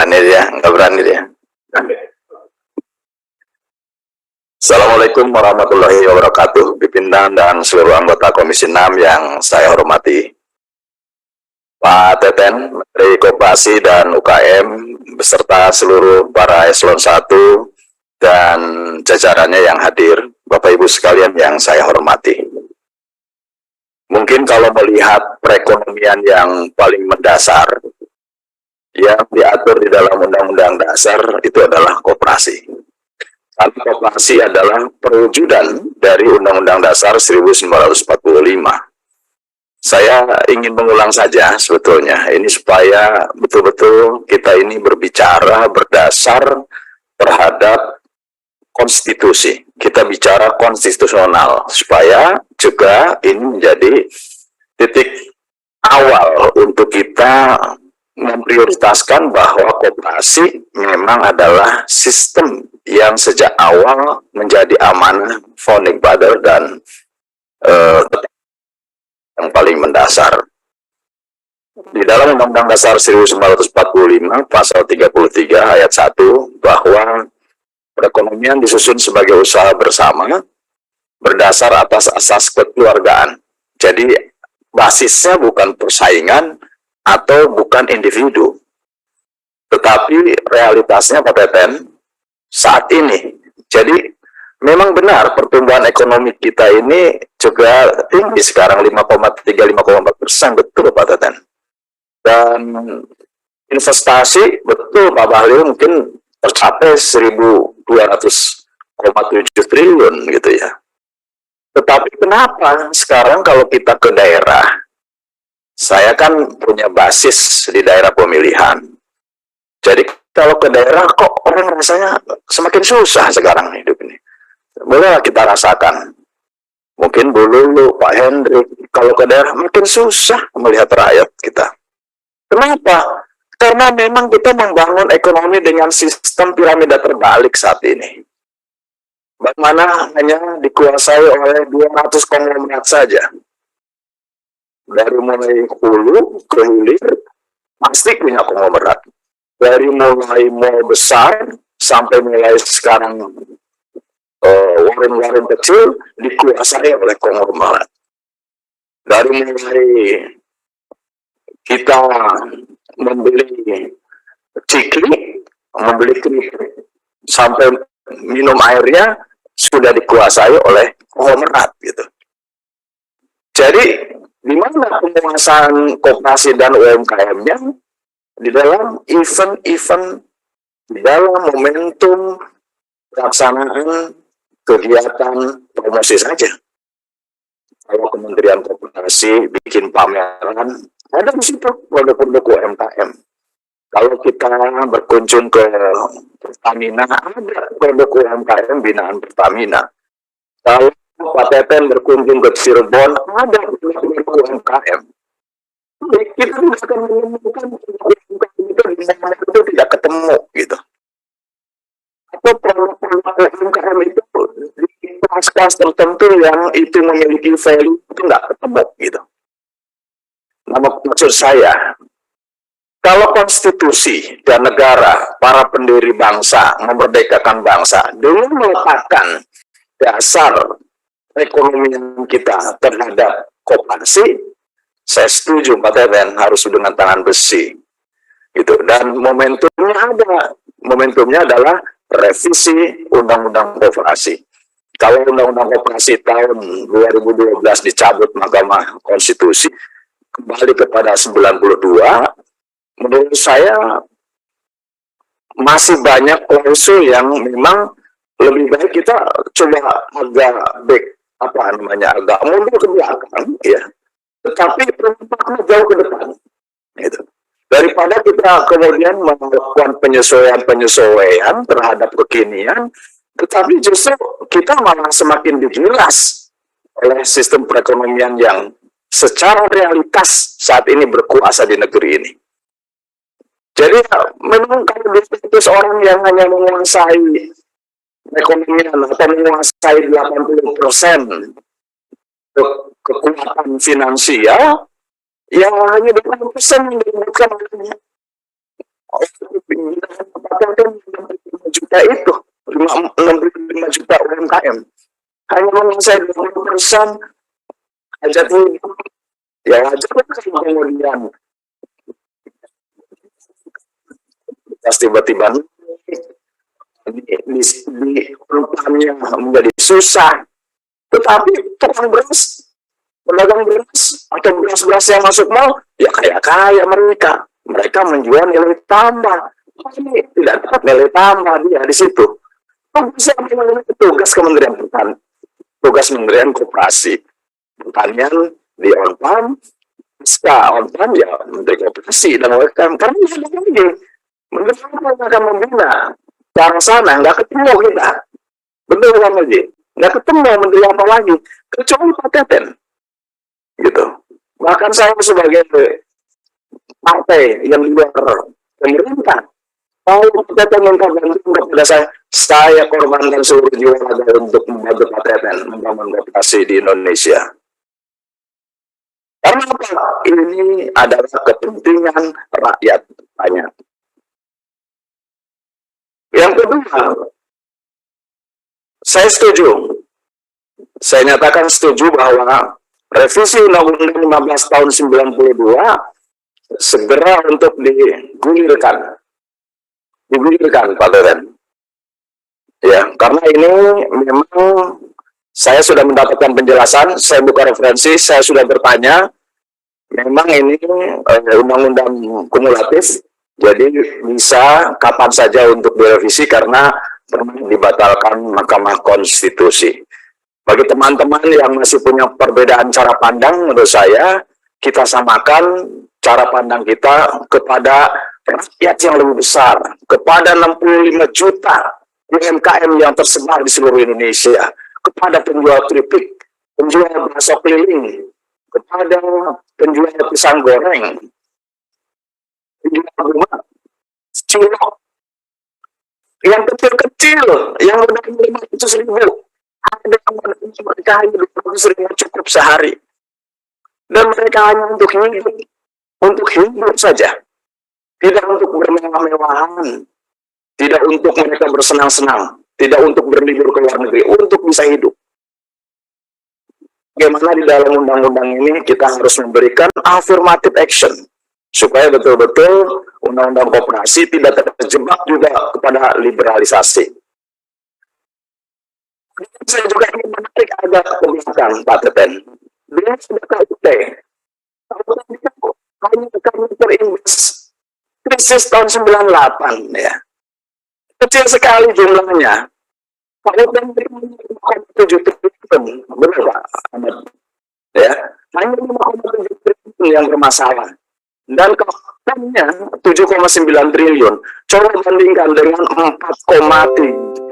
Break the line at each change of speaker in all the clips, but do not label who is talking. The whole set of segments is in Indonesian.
berani dia, nggak berani dia. Assalamualaikum warahmatullahi wabarakatuh, pimpinan dan seluruh anggota Komisi 6 yang saya hormati. Pak Teten, Menteri Koperasi dan UKM, beserta seluruh para eselon 1 dan jajarannya yang hadir, Bapak Ibu sekalian yang saya hormati. Mungkin kalau melihat perekonomian yang paling mendasar, yang diatur di dalam Undang-Undang Dasar itu adalah koperasi. Karena koperasi adalah perwujudan dari Undang-Undang Dasar 1945. Saya ingin mengulang saja sebetulnya, ini supaya betul-betul kita ini berbicara berdasar terhadap konstitusi. Kita bicara konstitusional, supaya juga ini menjadi titik awal untuk kita memprioritaskan bahwa koperasi memang adalah sistem yang sejak awal menjadi amanah founding father dan yang paling mendasar. Di dalam Undang-Undang Dasar 1945 pasal 33 ayat 1 bahwa perekonomian disusun sebagai usaha bersama berdasar atas asas kekeluargaan. Jadi basisnya bukan persaingan atau bukan individu, tetapi realitasnya Pak Teten saat ini. Jadi memang benar pertumbuhan ekonomi kita ini juga tinggi sekarang 5,3-5,4%, betul Pak Teten. Dan investasi betul Pak Bahlil mungkin tercapai 1.200,7 triliun gitu ya. Tetapi kenapa sekarang kalau kita ke daerah, saya kan punya basis di daerah pemilihan. Jadi kalau ke daerah kok orang rasanya semakin susah sekarang hidup ini. Bolehlah kita rasakan. Mungkin dulu Pak Hendrik, kalau ke daerah makin susah melihat rakyat kita. Kenapa? Karena memang kita membangun ekonomi dengan sistem piramida terbalik saat ini. Bagaimana hanya dikuasai oleh 200 konglomerat saja. Dari mulai hulu ke hilir, pasti punya konglomerat. Dari mulai mall besar, sampai mulai sekarang warung-warung kecil, dikuasai oleh konglomerat. Dari mulai kita membeli cikli, membeli keripik, sampai minum airnya, sudah dikuasai oleh konglomerat gitu. Jadi di mana penguasaan koperasi dan UMKM-nya? Di dalam event-event, di dalam momentum pelaksanaan kegiatan promosi saja. Kalau Kementerian Koperasi bikin pameran, ada di situ produk-produk UMKM. Kalau kita berkunjung ke Pertamina, ada produk UMKM binaan Pertamina. Kalau Pak Teten berkunjung ke Cirebon, ada UMKM. Kita tidak akan menemukan UMKM itu di mana itu tidak ketemu gitu. Atau produk-produk UMKM itu di kelas-kelas tertentu yang itu memiliki value itu nggak ketemu gitu. Nah, maksud saya, kalau konstitusi dan negara, para pendiri bangsa, memerdekakan bangsa, dulu meletakkan dasar ekonomi kita terhadap koperasi, saya setuju Pak Teten harus dengan tangan besi gitu. Dan momentumnya ada, momentumnya adalah revisi Undang-Undang Koperasi. Kalau Undang-Undang Koperasi tahun 2012 dicabut Mahkamah Konstitusi, kembali kepada 92, menurut saya masih banyak klausul yang memang lebih baik kita coba agak agak mundur ke belakang ya, tetapi perempatnya jauh ke depan gitu. Daripada kita kemudian melakukan penyesuaian terhadap kekinian, tetapi justru kita malah semakin digilas oleh sistem perekonomian yang secara realitas saat ini berkuasa di negeri ini. Jadi memang kalau status orang yang hanya menguasai perekonomian atau menguasai 80% kekuatan finansial, yang hanya 20% yang diberikan juta itu 65 juta UMKM hanya menguasai 20% hajat hidup, ya hajat kemudian tiba-tiba di urutannya menjadi susah. Tetapi pedagang beras atau beras-beras yang masuk mal, ya kaya mereka menjual nilai tambah. Ini tidak dapat nilai tambah dia di situ. Tugas Kementerian Pertanian, tugas Kementerian Koperasi Pertanian di on-farm, on-farm ya Menteri Koperasi dan UMKM, karena ini Menteri akan membina ke arah sana, nggak ketemu kita. Betul kan lagi? Nggak ketemu menteri apa lagi, kecuali Pak Teten. Gitu. Bahkan saya sebagai partai yang di luar pemerintah, kalau Pak Teten minta bantuan kepada saya korbankan seluruh jiwa raga untuk membantu Pak Teten membangun koperasi di Indonesia. Karena apa? Ini adalah kepentingan rakyat banyak. Yang kedua, saya setuju. Saya nyatakan setuju bahwa revisi Undang-Undang 15 tahun 92 segera untuk digulirkan. Pak Teten. Ya, karena ini memang saya sudah mendapatkan penjelasan, saya buka referensi, saya sudah bertanya, memang ini undang-undang kumulatif, jadi bisa kapan saja untuk direvisi karena pernah dibatalkan Mahkamah Konstitusi. Bagi teman-teman yang masih punya perbedaan cara pandang, menurut saya kita samakan cara pandang kita kepada rakyat yang lebih besar, kepada 65 juta UMKM yang tersebar di seluruh Indonesia, kepada penjual keripik, penjual bakso keliling, kepada penjual pisang goreng, penjual rumah, cilok, yang kecil-kecil, yang udah 500.000, ada yang mereka hanya 200.000 cukup sehari, dan mereka hanya untuk hidup saja, tidak untuk bermewah-mewahan, tidak untuk mereka bersenang-senang, tidak untuk berlibur ke luar negeri, untuk bisa hidup. Bagaimana di dalam undang-undang ini kita harus memberikan affirmative action supaya betul-betul undang-undang koperasi tidak terjebak juga kepada liberalisasi. Saya juga ingin menarik agak ke belakang, Pak Teten. Dia sudah KUT. Hanya kami terimbas krisis tahun 98 ya. Kecil sekali jumlahnya. KUT 7 triliun, benar Pak Ahmad? Ya, hanya 5,7 triliun yang bermasalah. Dan kekuatannya 7,9 triliun. Coba bandingkan dengan 4,431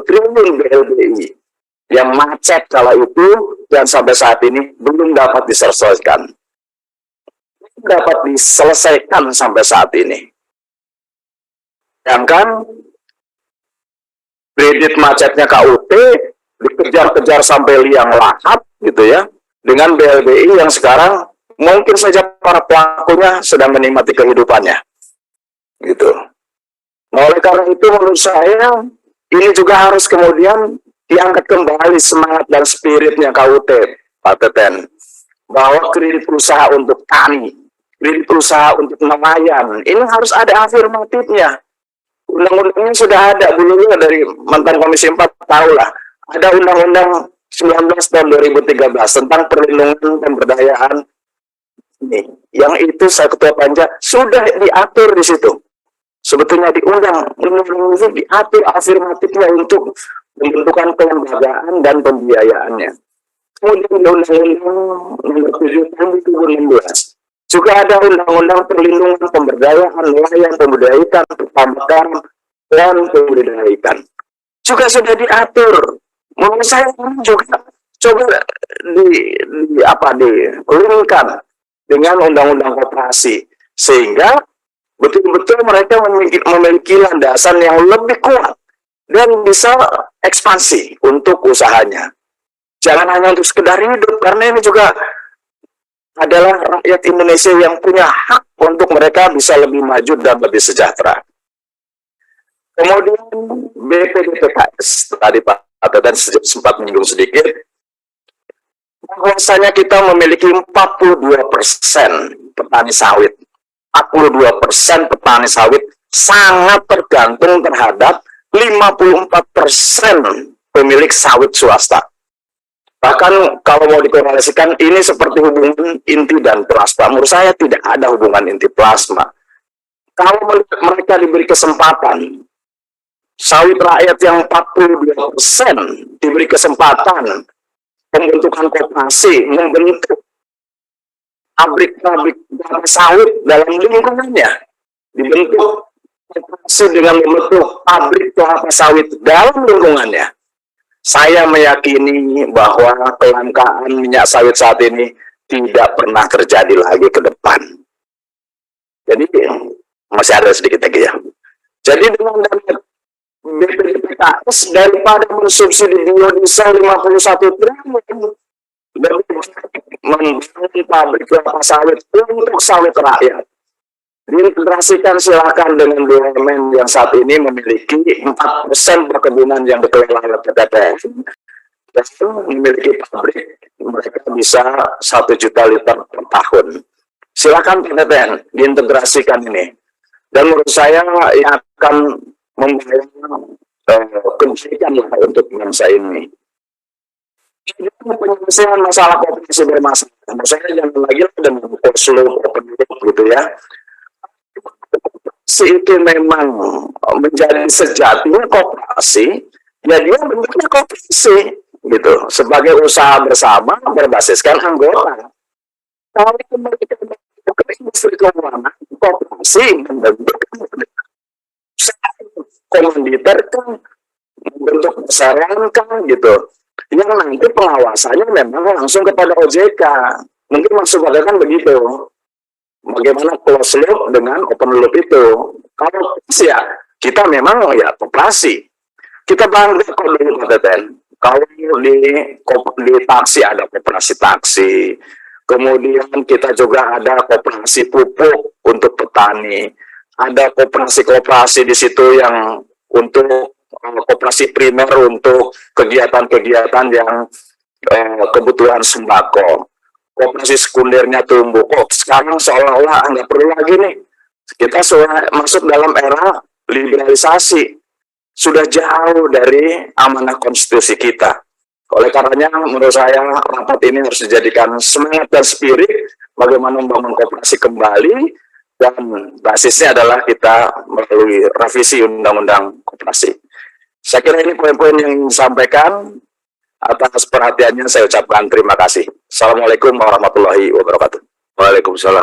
triliun BLBI yang macet kala itu dan sampai saat ini belum dapat diselesaikan. Sampai saat ini. Sedangkan kredit macetnya KUT dikejar-kejar sampai liang lahat gitu ya, dengan BLBI yang sekarang mungkin saja para pelakunya sedang menikmati kehidupannya gitu. Nah, oleh karena itu menurut saya ini juga harus kemudian diangkat kembali semangat dan spiritnya KUT, Pak Teten, bahwa kredit usaha untuk tani, kredit usaha untuk nelayan, ini harus ada afirmatifnya. Undang-undangnya sudah ada dulunya dari mantan Komisi 4, tahulah. Ada Undang-Undang 19 tahun 2013 tentang perlindungan pemberdayaan ini. Yang itu saya ketua panja sudah diatur di situ. Sebetulnya di undang-undang itu diatur afirmatifnya untuk pembentukan kelembagaan dan pembiayaannya. Kemudian di Undang-Undang nomor 7 tahun 2016 juga ada Undang-Undang perlindungan pemberdayaan nelayan, pembudidaya ikan, pertambakan dan pembudidaya ikan. Juga sudah diatur. Menurut saya juga coba dilingkan dengan undang-undang koperasi sehingga betul-betul mereka memiliki landasan yang lebih kuat dan bisa ekspansi untuk usahanya. Jangan hanya untuk sekedar hidup, karena ini juga adalah rakyat Indonesia yang punya hak untuk mereka bisa lebih maju dan lebih sejahtera. Kemudian BPDPKS, tadi Pak Teten sempat menyinggung sedikit, bahwasanya kita memiliki 42% petani sawit. 42% petani sawit sangat tergantung terhadap 54% pemilik sawit swasta. Bahkan kalau mau dikorelasikan, ini seperti hubungan inti dan plasma. Menurut saya tidak ada hubungan inti plasma. Kalau mereka diberi kesempatan, sawit rakyat yang 42% diberi kesempatan pembentukan koperasi, membentuk pabrik-pabrik sawit dalam lingkungannya, dibentuk koperasi dengan membentuk pabrik kelapa sawit dalam lingkungannya. Saya meyakini bahwa kelangkaan minyak sawit saat ini tidak pernah terjadi lagi ke depan. Jadi masih ada sedikit lagi ya. Jadi dengan dana BPDPKS daripada mensubsidi biodiesel 51 triliun dan membangun pabrik kelapa sawit untuk sawit rakyat, diintegrasikan silakan dengan BUMN yang saat ini memiliki 4% perkebunan yang dikelola oleh PT PN dan memiliki pabrik, mereka bisa 1 juta liter per tahun. Silakan PT PN diintegrasikan ini, dan menurut saya yang akan membawa kebaikan lah untuk bangsa ini. Penyelesaian masalah koperasi bermasalah, menurut saya jangan lagi dengan slow open gitu ya. Itu memang menjadi sejatinya koperasi, ya dia bentuknya koperasi gitu, sebagai usaha bersama berbasiskan anggota. Kalau mereka ke industri keuangan, koperasi membentuk komanditer kan, bentuk besaran kan gitu, yang nanti pengawasannya memang langsung kepada OJK. Mungkin maksud mereka kan begitu. Bagaimana close loop dengan open loop itu? Kalau ya kita memang ya koperasi, kita bangga kok dulu Pak Teten. Kalau di taksi ada koperasi taksi, kemudian kita juga ada koperasi pupuk untuk petani, ada koperasi-koperasi di situ yang untuk koperasi primer untuk kegiatan-kegiatan yang kebutuhan sembako. Koperasi sekundernya tumbuh. Kok sekarang seolah-olah nggak perlu lagi nih. Kita sudah masuk dalam era liberalisasi. Sudah jauh dari amanah konstitusi kita. Oleh karenanya menurut saya rapat ini harus dijadikan semangat dan spirit bagaimana membangun koperasi kembali, dan basisnya adalah kita melalui revisi undang-undang koperasi. Saya kira ini poin-poin yang disampaikan. Atas perhatiannya saya ucapkan terima kasih. Assalamualaikum warahmatullahi wabarakatuh. Waalaikumsalam.